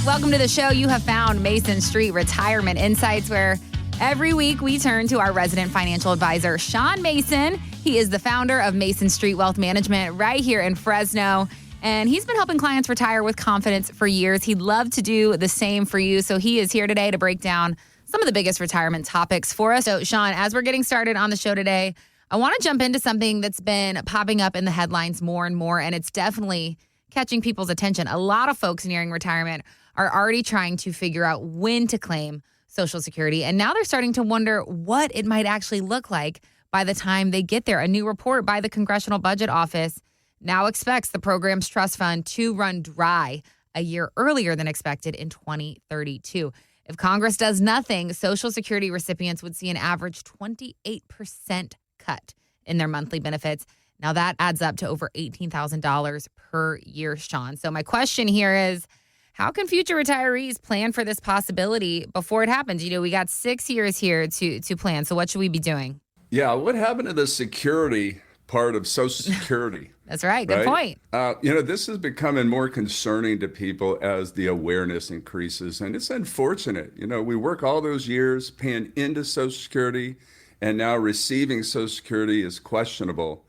Welcome to the show. You have found Mason Street Retirement Insights, where every week we turn to our resident financial advisor, Sean Mason. He is the founder of Mason Street Wealth Management right here in Fresno. And he's been helping clients retire with confidence for years. He'd love to do the same for you. So he is here today to break down some of the biggest retirement topics for us. So, Sean, as we're getting started on the show today, I want to jump into something that's been popping up in the headlines more and more, and it's definitely catching people's attention. A lot of folks nearing retirement are already trying to figure out when to claim Social Security, and now they're starting to wonder what it might actually look like by the time they get there. A new report by the Congressional Budget Office now expects the program's trust fund to run dry a year earlier than expected in 2032. If Congress does nothing, Social Security recipients would see an average 28% cut in their monthly benefits. Now that adds up to over $18,000 per year, Sean. So my question here is, how can future retirees plan for this possibility before it happens? You know, we got 6 years here to plan. So what should we be doing? Yeah, what happened to the security part of Social Security? That's right. Good point. This is becoming more concerning to people as the awareness increases. And it's unfortunate. You know, we work all those years paying into Social Security, and now receiving Social Security is questionable.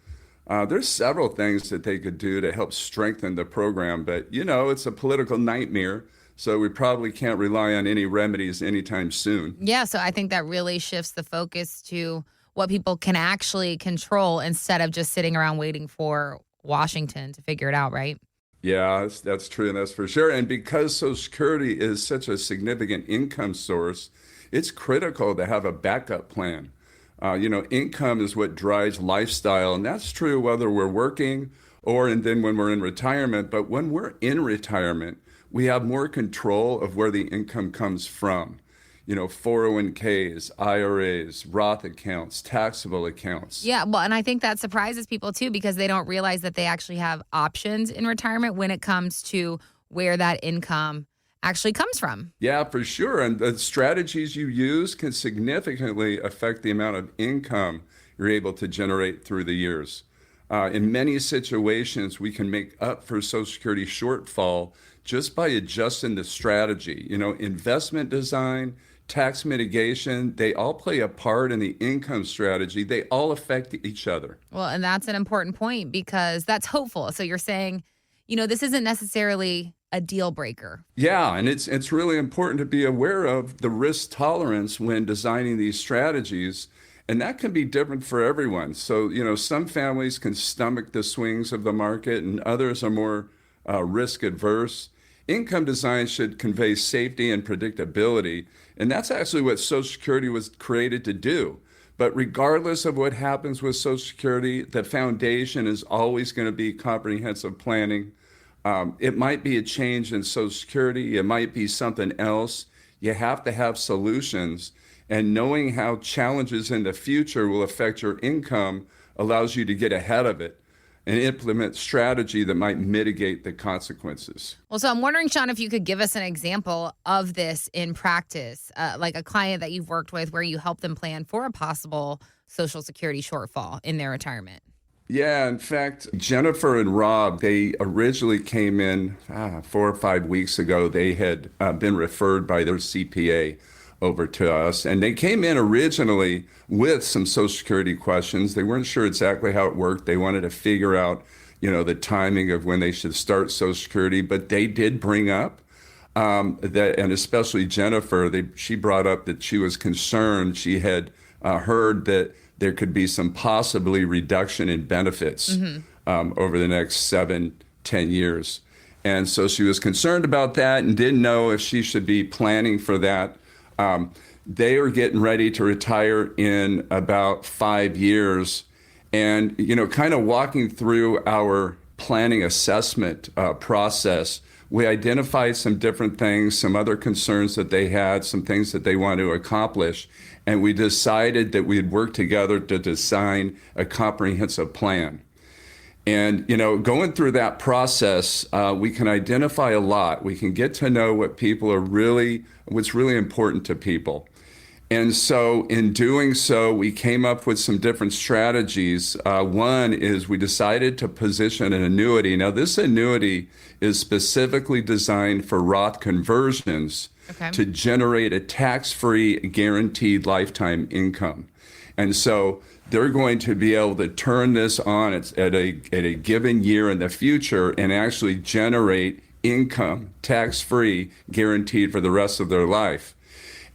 There's several things that they could do to help strengthen the program, but, you know, it's a political nightmare, so we probably can't rely on any remedies anytime soon. Yeah, so I think that really shifts the focus to what people can actually control instead of just sitting around waiting for Washington to figure it out, right? Yeah, that's true, and that's for sure. And because Social Security is such a significant income source, it's critical to have a backup plan. Income is what drives lifestyle, and that's true whether we're working and then when we're in retirement. But when we're in retirement, we have more control of where the income comes from. 401ks, IRAs, Roth accounts, taxable accounts. Yeah, well, and I think that surprises people too, because they don't realize that they actually have options in retirement when it comes to where that income actually comes from. Yeah, for sure. And the strategies you use can significantly affect the amount of income you're able to generate through the years. In many situations, we can make up for Social Security shortfall just by adjusting the strategy. Investment design, tax mitigation, they all play a part in the income strategy. They all affect each other. Well, and that's an important point, because that's hopeful. So you're saying, this isn't necessarily a deal breaker. Yeah, and it's really important to be aware of the risk tolerance when designing these strategies, and that can be different for everyone. So, some families can stomach the swings of the market, and others are more risk adverse. Income design should convey safety and predictability, and that's actually what Social Security was created to do. But regardless of what happens with Social Security, the foundation is always going to be comprehensive planning. It might be a change in Social Security. It might be something else. You have to have solutions, and knowing how challenges in the future will affect your income allows you to get ahead of it and implement strategy that might mitigate the consequences. Well, so I'm wondering, Sean, if you could give us an example of this in practice, like a client that you've worked with where you help them plan for a possible Social Security shortfall in their retirement. Yeah, in fact, Jennifer and Rob, they originally came in 4 or 5 weeks ago. They had been referred by their CPA over to us, and they came in originally with some Social Security questions. They weren't sure exactly how it worked. They wanted to figure out, the timing of when they should start Social Security, but they did bring up that, and especially Jennifer, she brought up that she was concerned. She had heard that there could be some possibly reduction in benefits over the next 7-10 years. And so she was concerned about that and didn't know if she should be planning for that. They are getting ready to retire in about 5 years. And, kind of walking through our planning assessment process, we identified some different things, some other concerns that they had, some things that they want to accomplish. And we decided that we'd work together to design a comprehensive plan. And, going through that process, we can identify a lot. We can get to know what's really important to people. And so in doing so, we came up with some different strategies. One is we decided to position an annuity. Now, this annuity is specifically designed for Roth conversions to generate a tax-free guaranteed lifetime income. And so they're going to be able to turn this on at a given year in the future and actually generate income, tax-free, guaranteed for the rest of their life.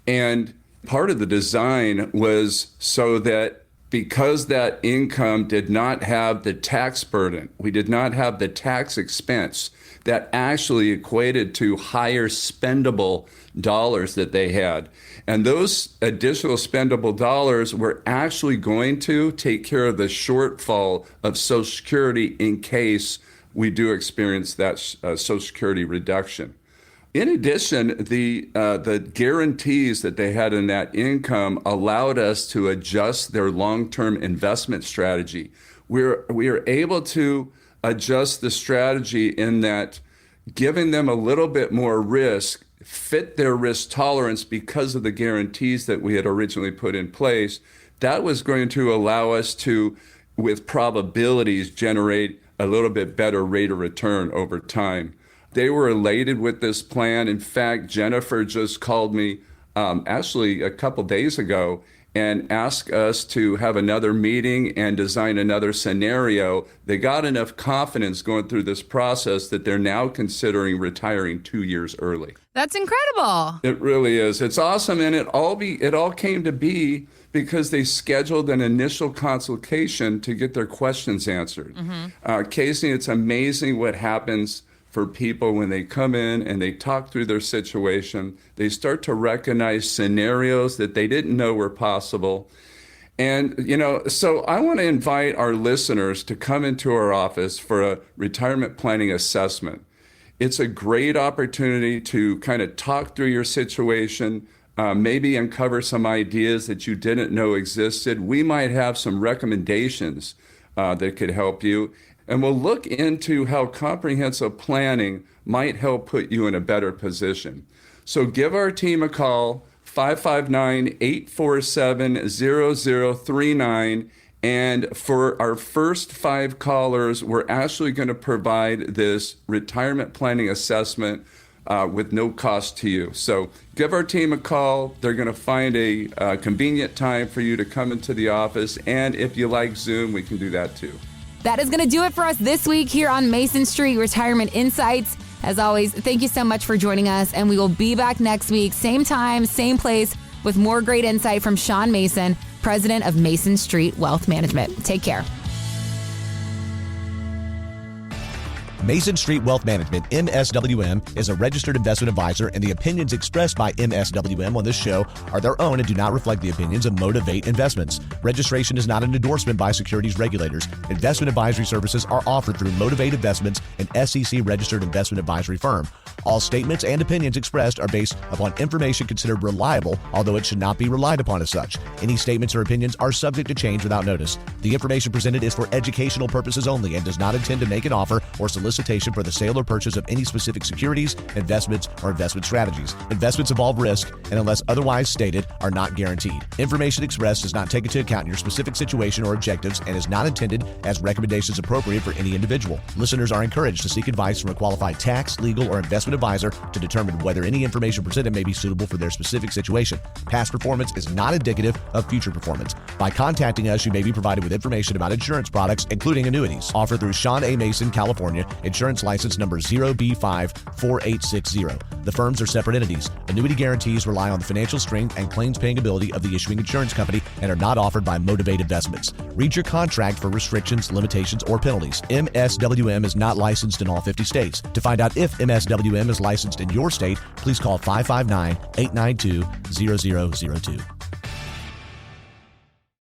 And part of the design was so that because that income did not have the tax burden, we did not have the tax expense that actually equated to higher spendable dollars that they had. And those additional spendable dollars were actually going to take care of the shortfall of Social Security in case we do experience that Social Security reduction. In addition, the guarantees that they had in that income allowed us to adjust their long-term investment strategy. We are able to adjust the strategy in that giving them a little bit more risk fit their risk tolerance because of the guarantees that we had originally put in place. That was going to allow us to, with probabilities, generate a little bit better rate of return over time. They were elated with this plan. In fact, Jennifer just called me actually a couple days ago and asked us to have another meeting and design another scenario. They got enough confidence going through this process that they're now considering retiring 2 years early. That's incredible. It really is. It's awesome. And it all came to be because they scheduled an initial consultation to get their questions answered. Casey, it's amazing what happens for people when they come in and they talk through their situation. They start to recognize scenarios that they didn't know were possible. And, so I want to invite our listeners to come into our office for a retirement planning assessment. It's a great opportunity to kind of talk through your situation, maybe uncover some ideas that you didn't know existed. We might have some recommendations that could help you. And we'll look into how comprehensive planning might help put you in a better position. So give our team a call, 559-847-0039. And for our first 5 callers, we're actually going to provide this retirement planning assessment with no cost to you. So give our team a call. They're going to find a convenient time for you to come into the office. And if you like Zoom, we can do that too. That is going to do it for us this week here on Mason Street Retirement Insights. As always, thank you so much for joining us, and we will be back next week, same time, same place, with more great insight from Sean Mason, president of Mason Street Wealth Management. Take care. Mason Street Wealth Management, MSWM, is a registered investment advisor, and the opinions expressed by MSWM on this show are their own and do not reflect the opinions of Motivate Investments. Registration is not an endorsement by securities regulators. Investment advisory services are offered through Motivate Investments, an SEC-registered investment advisory firm. All statements and opinions expressed are based upon information considered reliable, although it should not be relied upon as such. Any statements or opinions are subject to change without notice. The information presented is for educational purposes only and does not intend to make an offer or solicitation for the sale or purchase of any specific securities, investments, or investment strategies. Investments involve risk and, unless otherwise stated, are not guaranteed. Information expressed does not take into account your specific situation or objectives and is not intended as recommendations appropriate for any individual. Listeners are encouraged to seek advice from a qualified tax, legal, or investment advisor to determine whether any information presented may be suitable for their specific situation. Past performance is not indicative of future performance. By contacting us, you may be provided with information about insurance products, including annuities, offered through Sean A. Mason, California, insurance license number 0B54860. The firms are separate entities. Annuity guarantees rely on the financial strength and claims-paying ability of the issuing insurance company and are not offered by Motivate Investments. Read your contract for restrictions, limitations, or penalties. MSWM is not licensed in all 50 states. To find out if MSWM is licensed in your state, please call 559-892-0002.